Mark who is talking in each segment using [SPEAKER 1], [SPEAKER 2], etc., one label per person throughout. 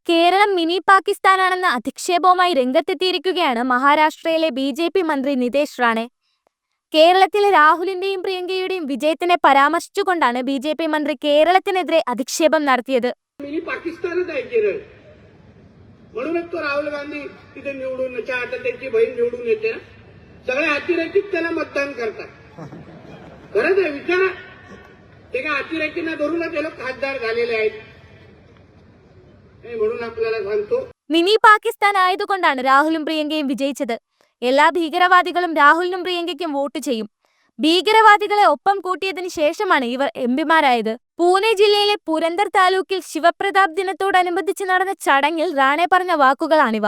[SPEAKER 1] Keralam mini പാകിസ്ഥാനാണെന്ന അധിക്ഷേപവുമായി രംഗത്തെത്തിയിരിക്കുകയാണ് മഹാരാഷ്ട്രയിലെ BJP. മന്ത്രി നിതേഷ് റാണെ. കേരളത്തിലെ രാഹുലിന്റെയും പ്രിയങ്കയുടെയും വിജയത്തിനെ പരാമർശിച്ചുകൊണ്ടാണ് ബി.ജെ.പി. മന്ത്രി കേരളത്തിനെതിരെ അധിക്ഷേപം നടത്തിയത്.
[SPEAKER 2] मिनी पाकिस्तानच आहे केरळ, म्हणूनच तो राहुल गांधी तिथे निवडून आता त्याची बहीण निवडून येते. सगळे अतिरेकीत त्याला मतदान करतात. खरंच आहे, विचारा. ते काय अतिरेकींना धरूनच हे लोक खासदार झालेले आहेत. म्हणून आपल्याला सांगतो,
[SPEAKER 1] മിനി പാകിസ്ഥാൻ ആയതുകൊണ്ടാണ് രാഹുലും പ്രിയങ്കയും വിജയിച്ചത്. എല്ലാ ഭീകരവാദികളും രാഹുലിനും പ്രിയങ്കയ്ക്കും വോട്ട് ചെയ്യും. ഭീകരവാദികളെ ഒപ്പം കൂട്ടിയതിനു ശേഷമാണ് ഇവർ എംപിമാരായത്. പൂനെ ജില്ലയിലെ പുരന്ദർ താലൂക്കിൽ ശിവപ്രതാപ് ദിനത്തോടനുബന്ധിച്ച് നടന്ന ചടങ്ങിൽ റാണെ പറഞ്ഞ വാക്കുകളാണിവ.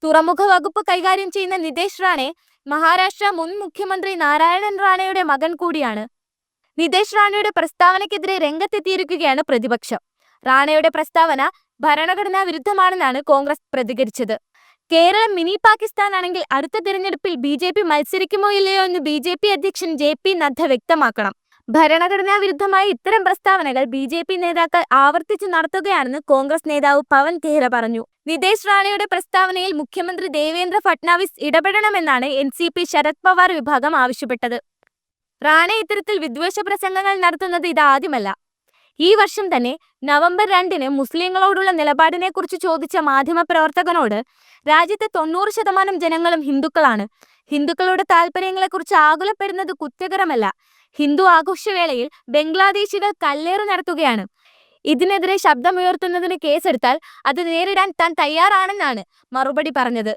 [SPEAKER 1] തുറമുഖ വകുപ്പ് കൈകാര്യം ചെയ്യുന്ന നിതേഷ് റാണെ മഹാരാഷ്ട്ര മുൻ മുഖ്യമന്ത്രി നാരായണൻ റാണയുടെ മകൻ കൂടിയാണ്. നിതേഷ് റാണയുടെ പ്രസ്താവനയ്ക്കെതിരെ രംഗത്തെത്തിയിരിക്കുകയാണ് പ്രതിപക്ഷം. റാണയുടെ പ്രസ്താവന ഭരണഘടനാ വിരുദ്ധമാണെന്നാണ് കോൺഗ്രസ് പ്രതികരിച്ചത്. കേരളം മിനി പാകിസ്ഥാൻ ആണെങ്കിൽ അടുത്ത തിരഞ്ഞെടുപ്പിൽ ബി.ജെ.പി. മത്സരിക്കുമോ ഇല്ലയോ എന്ന് ബി.ജെ.പി. അധ്യക്ഷൻ ജെ.പി. നദ്ദ വ്യക്തമാക്കണം. ഭരണഘടനാ വിരുദ്ധമായ ഇത്തരം പ്രസ്താവനകൾ ബി.ജെ.പി. നേതാക്കൾ ആവർത്തിച്ചു നടത്തുകയാണെന്ന് കോൺഗ്രസ് നേതാവ് പവൻ ഖേര പറഞ്ഞു. നിതേഷ് റാണയുടെ പ്രസ്താവനയിൽ മുഖ്യമന്ത്രി ദേവേന്ദ്ര ഫട്നാവിസ് ഇടപെടണമെന്നാണ് എൻ.സി.പി. ശരത് പവാർ വിഭാഗം ആവശ്യപ്പെട്ടത്. റാണെ ഇത്തരത്തിൽ വിദ്വേഷ പ്രസംഗങ്ങൾ നടത്തുന്നത് ഇതാദ്യമല്ല. ഈ വർഷം തന്നെ നവംബർ 2-ന് മുസ്ലിങ്ങളോടുള്ള നിലപാടിനെക്കുറിച്ച് ചോദിച്ച മാധ്യമപ്രവർത്തകനോട് രാജ്യത്തെ 90% ജനങ്ങളും ഹിന്ദുക്കളാണ്. ഹിന്ദുക്കളുടെ താൽപര്യങ്ങളെക്കുറിച്ച് ആകുലപ്പെടുന്നത് കുറ്റകരമല്ല. ഹിന്ദു ആഘോഷവേളയിൽ ബംഗ്ലാദേശികൾ കല്ലേറ് നടത്തുകയാണ്. ഇതിനെതിരെ ശബ്ദമുയർത്തുന്നതിന് കേസെടുത്താൽ അത് നേരിടാൻ താൻ തയ്യാറാണെന്നാണ് മറുപടി പറഞ്ഞത്.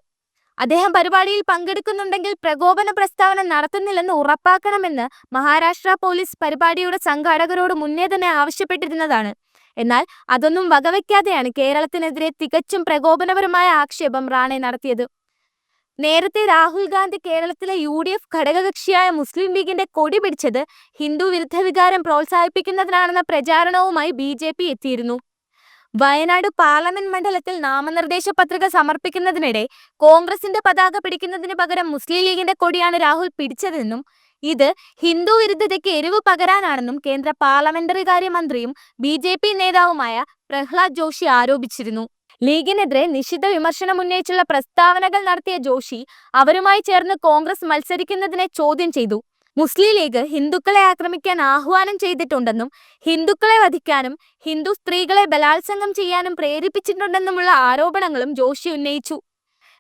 [SPEAKER 1] അദ്ദേഹം പരിപാടിയിൽ പങ്കെടുക്കുന്നുണ്ടെങ്കിൽ പ്രകോപന പ്രസ്താവന നടത്തുന്നില്ലെന്ന് ഉറപ്പാക്കണമെന്ന് മഹാരാഷ്ട്ര പോലീസ് പരിപാടിയുടെ സംഘാടകരോട് മുന്നേ തന്നെ ആവശ്യപ്പെട്ടിരുന്നതാണ്. എന്നാൽ അതൊന്നും വകവയ്ക്കാതെയാണ് കേരളത്തിനെതിരെ തികച്ചും പ്രകോപനപരമായ ആക്ഷേപം റാണെ നടത്തിയത്. നേരത്തെ രാഹുൽ ഗാന്ധി കേരളത്തിലെ UDF ഘടകകക്ഷിയായ മുസ്ലിം ലീഗിന്റെ കൊടി പിടിച്ചത് ഹിന്ദു വിരുദ്ധ വികാരം പ്രോത്സാഹിപ്പിക്കുന്നതിനാണെന്ന പ്രചാരണവുമായി ബി.ജെ.പി. എത്തിയിരുന്നു. വയനാട് പാർലമെന്റ് മണ്ഡലത്തിൽ നാമനിർദ്ദേശ പത്രിക സമർപ്പിക്കുന്നതിനിടെ കോൺഗ്രസിന്റെ പതാക പിടിക്കുന്നതിന് പകരം മുസ്ലിം ലീഗിന്റെ കൊടിയാണ് രാഹുൽ പിടിച്ചതെന്നും ഇത് ഹിന്ദു വിരുദ്ധതയ്ക്ക് എരിവ് പകരാനാണെന്നും കേന്ദ്ര പാർലമെന്ററി കാര്യ മന്ത്രിയും ബി.ജെ.പി. നേതാവുമായ പ്രഹ്ലാദ് ജോഷി ആരോപിച്ചിരുന്നു. ലീഗിനെതിരെ നിശിത വിമർശനം ഉന്നയിച്ചുള്ള പ്രസ്താവനകൾ നടത്തിയ ജോഷി അവരുമായി ചേർന്ന് കോൺഗ്രസ് മത്സരിക്കുന്നതിനെ ചോദ്യം ചെയ്തു. മുസ്ലിം ലീഗ് ഹിന്ദുക്കളെ ആക്രമിക്കാൻ ആഹ്വാനം ചെയ്തിട്ടുണ്ടെന്നും ഹിന്ദുക്കളെ വധിക്കാനും ഹിന്ദു സ്ത്രീകളെ ബലാത്സംഗം ചെയ്യാനും പ്രേരിപ്പിച്ചിട്ടുണ്ടെന്നുമുള്ള ആരോപണങ്ങളും ജോഷി ഉന്നയിച്ചു.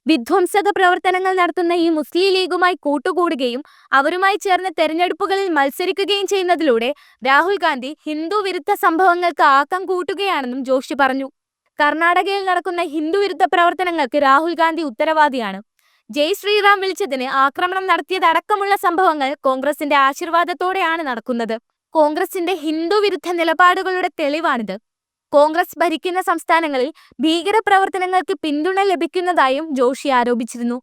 [SPEAKER 1] വിധ്വംസക പ്രവർത്തനങ്ങൾ നടത്തുന്ന ഈ മുസ്ലിം ലീഗുമായി കൂട്ടുകൂടുകയും അവരുമായി ചേർന്ന് തെരഞ്ഞെടുപ്പുകളിൽ മത്സരിക്കുകയും ചെയ്യുന്നതിലൂടെ രാഹുൽ ഗാന്ധി ഹിന്ദു വിരുദ്ധ സംഭവങ്ങൾക്ക് ആക്കം കൂട്ടുകയാണെന്നും ജോഷി പറഞ്ഞു. കർണാടകയിൽ നടക്കുന്ന ഹിന്ദു വിരുദ്ധ പ്രവർത്തനങ്ങൾക്ക് രാഹുൽ ഗാന്ധി ഉത്തരവാദിയാണ്. ജയ് ശ്രീറാം വിളിച്ചതിന് ആക്രമണം നടത്തിയതടക്കമുള്ള സംഭവങ്ങൾ കോൺഗ്രസിന്റെ ആശീർവാദത്തോടെയാണ് നടക്കുന്നത്. കോൺഗ്രസിന്റെ ഹിന്ദു വിരുദ്ധ നിലപാടുകളുടെ തെളിവാണിത്. കോൺഗ്രസ് ഭരിക്കുന്ന സംസ്ഥാനങ്ങളിൽ ഭീകര പ്രവർത്തനങ്ങൾക്ക് പിന്തുണ ലഭിക്കുന്നതായും ജോഷി ആരോപിച്ചിരുന്നു.